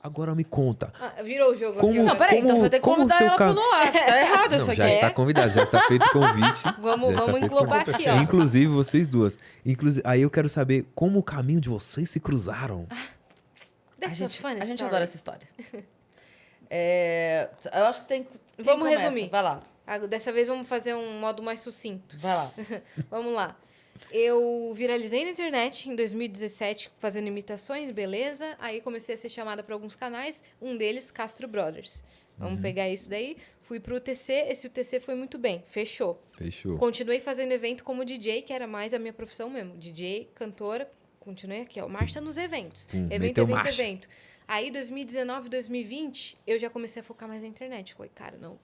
Agora me conta. Virou o jogo Como- aqui. Não, peraí, então você vai ter que como convidar seu ela pro Noir. Tá errado Não, isso aqui. já está convidado, já está feito o convite. Vamos já está feito o englobar convite. aqui, ó. Inclusive, vocês duas. Aí eu quero saber como o caminho de vocês se cruzaram. That's a funny A gente story. adora essa história. Eu acho que tem... quem Vamos começa? resumir. Vai lá, Dessa vez vamos fazer um modo mais sucinto. vai lá. Vamos lá. Eu viralizei na internet em 2017 fazendo imitações, beleza. Aí comecei a ser chamada para alguns canais, um deles Castro Brothers. Vamos pegar isso daí. Fui pro UTC, esse UTC foi muito bem, fechou. Fechou. Continuei fazendo evento como DJ, que era mais a minha profissão mesmo. DJ, cantora, continuei aqui, ó. Marcha nos eventos. Evento, meteu evento, marcha. evento. Aí, 2019, 2020, eu já comecei a focar mais na internet. Falei, cara, não,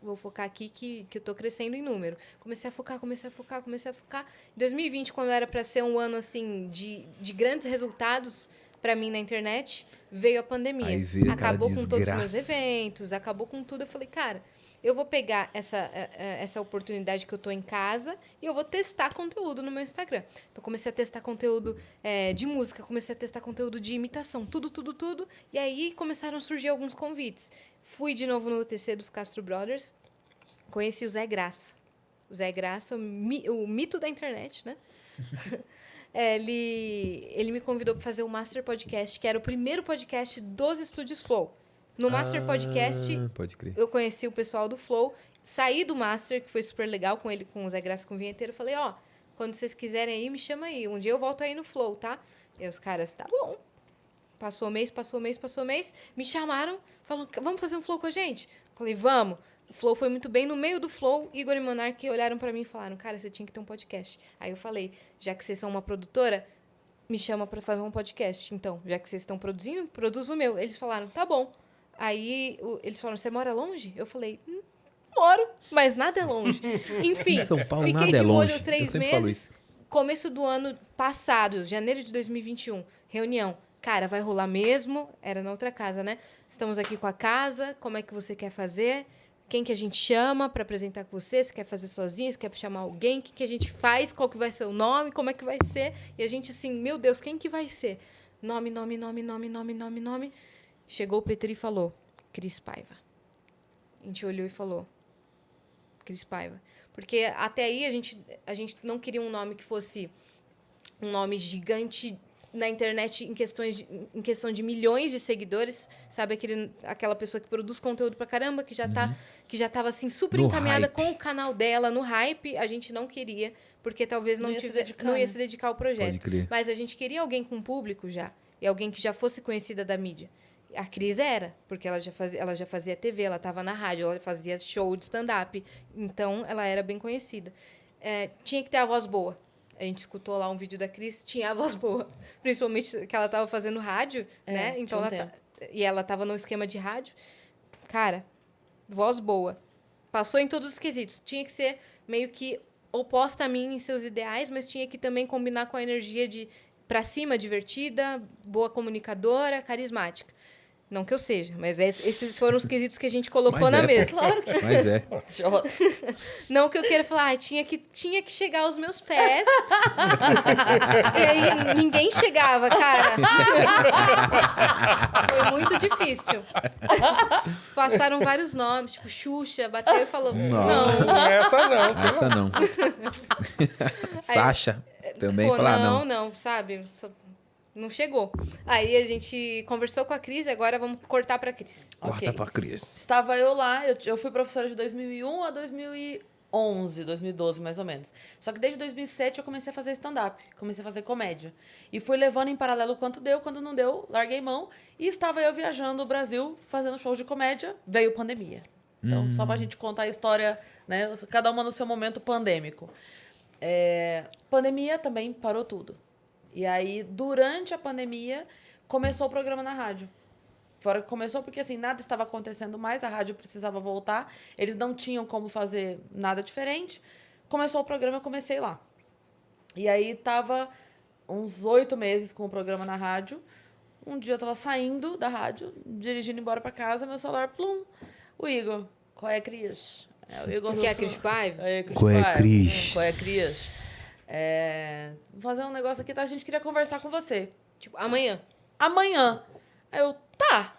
vou focar aqui que eu tô crescendo em número. Comecei a focar. Em 2020, quando era para ser um ano, assim, de grandes resultados para mim na internet, veio a pandemia. Aí veio aquela acabou com todos os meus desgraça. eventos, acabou com tudo. Eu falei, cara, eu vou pegar essa oportunidade que eu tô em casa e eu vou testar conteúdo no meu Instagram. Então, comecei a testar conteúdo de música, comecei a testar conteúdo de imitação, tudo. E aí, começaram a surgir alguns convites. Fui de novo no UTC dos Castro Brothers, conheci o Zé Graça. O Zé Graça, o mito da internet, né? Ele me convidou para fazer o Master Podcast, que era o primeiro podcast dos Estúdios Flow. No Master Podcast, Pode crer. eu conheci o pessoal do Flow, saí do Master, que foi super legal com ele, com o Zé Graça, com o Vinheteiro. Falei, ó, quando vocês quiserem aí, me chama aí. Um dia eu volto aí no Flow, tá? E os caras, tá bom. Passou mês. Me chamaram, falaram, vamos fazer um Flow com a gente? Falei, vamos. O Flow foi muito bem. No meio do Flow, Igor e Monark olharam pra mim e falaram, cara, você tinha que ter um podcast. Aí eu falei, já que vocês são uma produtora, me chama pra fazer um podcast. Então, já que vocês estão produzindo, produz o meu. Eles falaram, tá bom. Aí eles falaram, você mora longe? Eu falei, moro, mas nada é longe. Enfim, Em São Paulo, fiquei nada é de molho longe. Eu 3 sempre falo meses. Começo do ano passado, janeiro de 2021, reunião. Cara, vai rolar mesmo? Era na outra casa, né? Estamos aqui com a casa, como é que você quer fazer? Quem que a gente chama para apresentar com você? Você quer fazer sozinho? Você quer chamar alguém? O que a gente faz? Qual que vai ser o nome? Como é que vai ser? E a gente assim, meu Deus, quem que vai ser? Nome. Chegou o Petri e falou, Cris Paiva. A gente olhou e falou, Cris Paiva. Porque até aí a gente não queria um nome que fosse um nome gigante na internet em questão de milhões de seguidores, sabe? Aquela pessoa que produz conteúdo pra caramba, que já tava assim super No encaminhada hype. com o canal dela, no hype, a gente não queria, porque talvez não ia se dedicar ao projeto. Pode crer. Mas a gente queria alguém com público já, e alguém que já fosse conhecida da mídia. A Cris era, porque ela já fazia TV, ela estava na rádio, ela fazia show de stand-up. Então, ela era bem conhecida. Tinha que ter a voz boa. A gente escutou lá um vídeo da Cris, tinha a voz boa. Principalmente que ela estava fazendo rádio, né? Então, e ela estava no esquema de rádio. Cara, voz boa. Passou em todos os quesitos. Tinha que ser meio que oposta a mim em seus ideais, mas tinha que também combinar com a energia de pra cima, divertida, boa comunicadora, carismática. Não que eu seja, mas esses foram os quesitos que a gente colocou Mas na é, mesa. pô. Claro que... Mas é. Não que eu queira falar, tinha que chegar aos meus pés. E aí ninguém chegava, cara. Foi muito difícil. Passaram vários nomes, tipo Xuxa, bateu e falou, não. Essa não. Sasha também Pô, falar não. não, sabe? Não chegou. Aí a gente conversou com a Cris e agora vamos cortar pra Cris. Corta pra Cris. Estava eu lá, eu fui professora de 2001 a 2011, 2012 mais ou menos. Só que desde 2007 eu comecei a fazer stand-up, comecei a fazer comédia. E fui levando em paralelo quanto deu, quando não deu, larguei mão. E estava eu viajando o Brasil, fazendo shows de comédia, veio pandemia. Então, só pra gente contar a história, né? Cada uma no seu momento pandêmico. Pandemia também parou tudo. E aí, durante a pandemia, começou o programa na rádio. Fora que começou porque, assim, nada estava acontecendo mais, a rádio precisava voltar, eles não tinham como fazer nada diferente. Começou o programa, eu comecei lá. E aí, tava uns 8 meses com o programa na rádio. Um dia eu tava saindo da rádio, dirigindo embora pra casa, meu celular, plum, o Igor. Qual é, Cris? O Igor Tu quer a Cris Paiva? Qual é, Cris? Qual é, Cris? Vou fazer um negócio aqui, tá? A gente queria conversar com você. Tipo, amanhã. Amanhã. Aí eu, tá.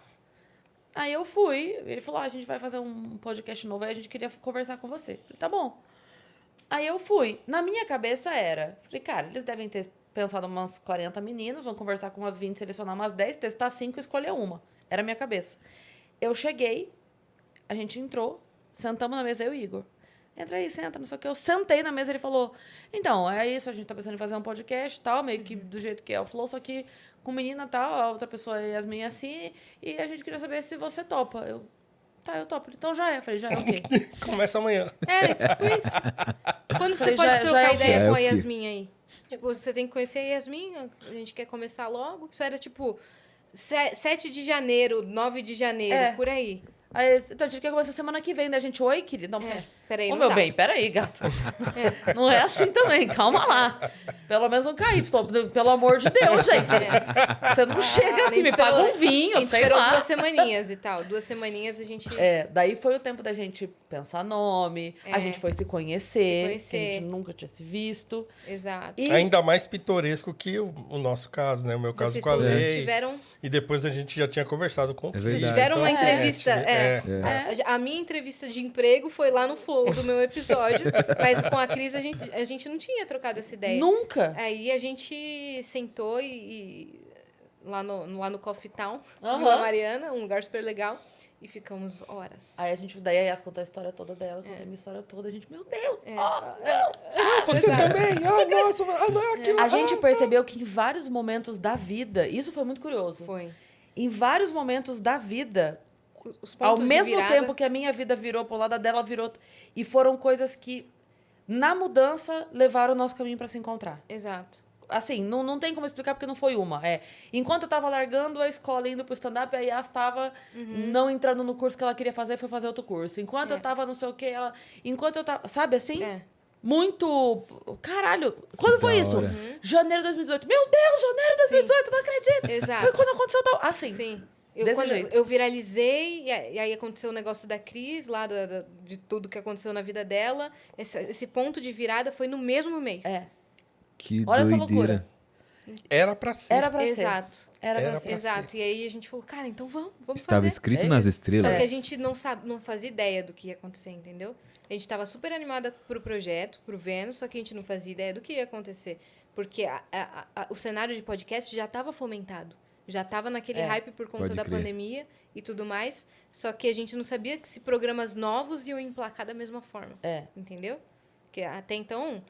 Aí eu fui, ele falou, a gente vai fazer um podcast novo, aí a gente queria conversar com você. Eu falei, tá bom. Aí eu fui. Na minha cabeça era, falei, cara, eles devem ter pensado umas 40 meninas, vão conversar com umas 20, selecionar umas 10, testar 5 e escolher uma. Era a minha cabeça. Eu cheguei, a gente entrou, sentamos na mesa, eu e o Igor. Entra aí, senta, não sei o que. Eu sentei na mesa, ele falou, então, é isso, a gente tá pensando em fazer um podcast e tal, meio que do jeito que é o Flow, só que com menina e tal, a outra pessoa é Yasmin assim, e a gente queria saber se você topa. Eu, tá, eu topo. Então já é. Eu falei, já é, ok. Começa amanhã. É, tipo isso. Quando você Falei, pode já trocar é o ideia quê? com Já a é o quê? Yasmin aí? Tipo, você tem que conhecer a Yasmin, a gente quer começar logo. Isso era tipo 7 de janeiro, 9 de janeiro, É. por aí. Aí, eles, então a gente quer começar semana que vem, né? A gente, oi, querida. Não, Peraí, Ô, não meu dá. bem, peraí, gata. Não é assim também, calma lá. Pelo menos um KY, pelo amor de Deus, gente. Você não chega assim, me paga um vinho, A gente sei esperou lá. 2 semaninhas e tal. 2 semaninhas a gente... É, daí foi o tempo da gente pensar nome, a gente foi se conhecer, que a gente nunca tinha se visto. Exato. E Ainda mais pitoresco que o nosso caso, né? O meu caso Vocês com a pelo menos Lei. tiveram... E depois a gente já tinha conversado com o Fih. verdade. Vocês tiveram uma Então, entrevista. tive- A minha entrevista de emprego foi lá no Flow do meu episódio, mas com a Cris a gente não tinha trocado essa ideia. nunca. Aí a gente sentou lá no Coffee Town, Aham. Vila Mariana, um lugar super legal, e ficamos horas. Aí a gente, daí a Yas contou a história toda dela, contou a minha história toda, a gente, meu Deus, Você também? Ah, nossa, não é aquilo. A gente percebeu que em vários momentos da vida, isso foi muito curioso. Foi. Em vários momentos da vida, Os ao pontos de mesmo virada- tempo que a minha vida virou pro lado, a dela virou. E foram coisas que, na mudança, levaram o nosso caminho pra se encontrar. Exato. Assim, não tem como explicar porque não foi uma. Enquanto eu tava largando a escola indo pro stand-up, a Yas tava não entrando no curso que ela queria fazer, foi fazer outro curso. Enquanto eu tava não sei o que, ela. Enquanto eu tava. Sabe assim? É. Muito. Caralho! Quando Que foi da isso? hora. Janeiro de 2018. Meu Deus, janeiro de 2018, não acredito! Exato. Foi quando aconteceu tal. Assim. Sim. Desse Quando jeito. eu viralizei, e aí aconteceu o negócio da Cris, lá de tudo que aconteceu na vida dela. Esse ponto de virada foi no mesmo mês. É. Que Olha essa doideira. loucura. Era pra ser. Era pra ser. Exato. Era Era pra pra ser. Exato. E aí a gente falou, cara, então vamos Estava fazer. escrito É nas isso. estrelas. Só que a gente não fazia ideia do que ia acontecer, entendeu? A gente tava super animada pro projeto, pro Vênus, só que a gente não fazia ideia do que ia acontecer. Porque o cenário de podcast já estava fomentado. Já estava naquele hype por conta Pode da crer. pandemia e tudo mais. Só que a gente não sabia que se programas novos iam emplacar da mesma forma. É. Entendeu? Porque até então,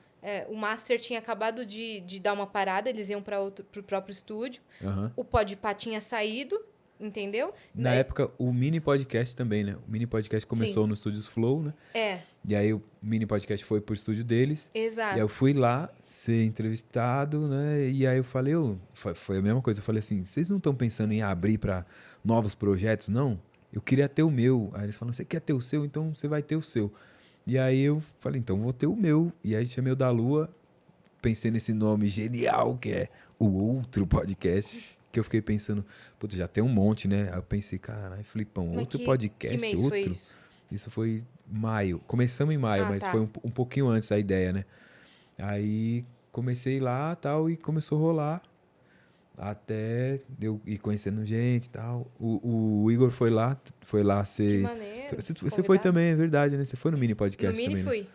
o Master tinha acabado de dar uma parada, eles iam pro próprio estúdio. Aham. O Podpah tinha saído, entendeu? Na Daí- época, o mini podcast também, né? O mini podcast começou no Estúdios Flow, né? É, E aí o mini podcast foi pro estúdio deles. exato. E aí eu fui lá ser entrevistado, né? E aí eu falei, foi a mesma coisa. Eu falei assim, vocês não estão pensando em abrir para novos projetos, não? Eu queria ter o meu. Aí eles falaram, você quer ter o seu? Então você vai ter o seu. E aí eu falei, então vou ter o meu. E aí chamei o da Lua, pensei nesse nome genial que é o Outro Podcast. Que eu fiquei pensando, putz, já tem um monte, né? Aí eu pensei, caralho, Filipão, Mas outro que podcast, mês outro. foi isso? Isso foi maio. Começamos em maio, Ah, mas tá. foi um pouquinho antes a ideia, né? Aí comecei lá tal e começou a rolar. Até eu ir conhecendo gente e tal. O Igor foi lá Que ser. maneiro. Você foi convidado. também, é verdade, né? Você foi no mini podcast No Mini também. Né?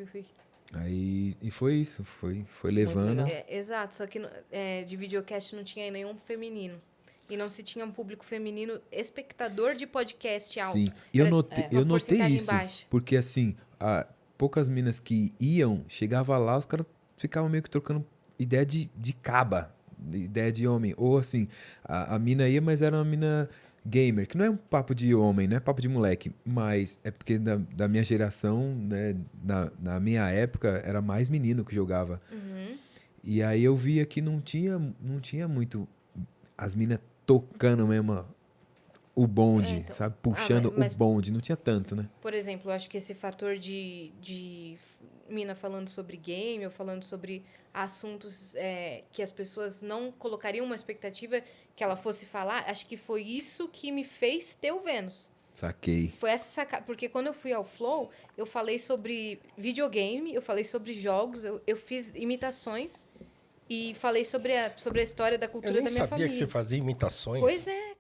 fui. Aí, e foi isso, foi legal. levando. Exato, só que de videocast não tinha nenhum feminino. E não se tinha um público feminino espectador de podcast alto. Sim, e eu Era notei, uma eu notei porcentagem isso. baixa. Porque assim, poucas minas que iam, chegava lá, os caras ficavam meio que trocando ideia de caba, ideia de homem. Ou assim, a mina ia, mas era uma mina gamer, que não é um papo de homem, não é papo de moleque, mas é porque da minha geração, né, na minha época, era mais menino que jogava. Uhum. E aí eu via que não tinha muito as minas tocando mesmo o bonde, então. sabe? Puxando mas- o bonde. Não tinha tanto, né? Por exemplo, eu acho que esse fator de mina falando sobre game ou falando sobre assuntos que as pessoas não colocariam uma expectativa que ela fosse falar, acho que foi isso que me fez ter o Vênus. Saquei. Foi essa sacada. Porque quando eu fui ao Flow, eu falei sobre videogame, eu falei sobre jogos, eu fiz imitações e falei sobre a história da Eu cultura nem da minha sabia família. que você fazia imitações. Pois é,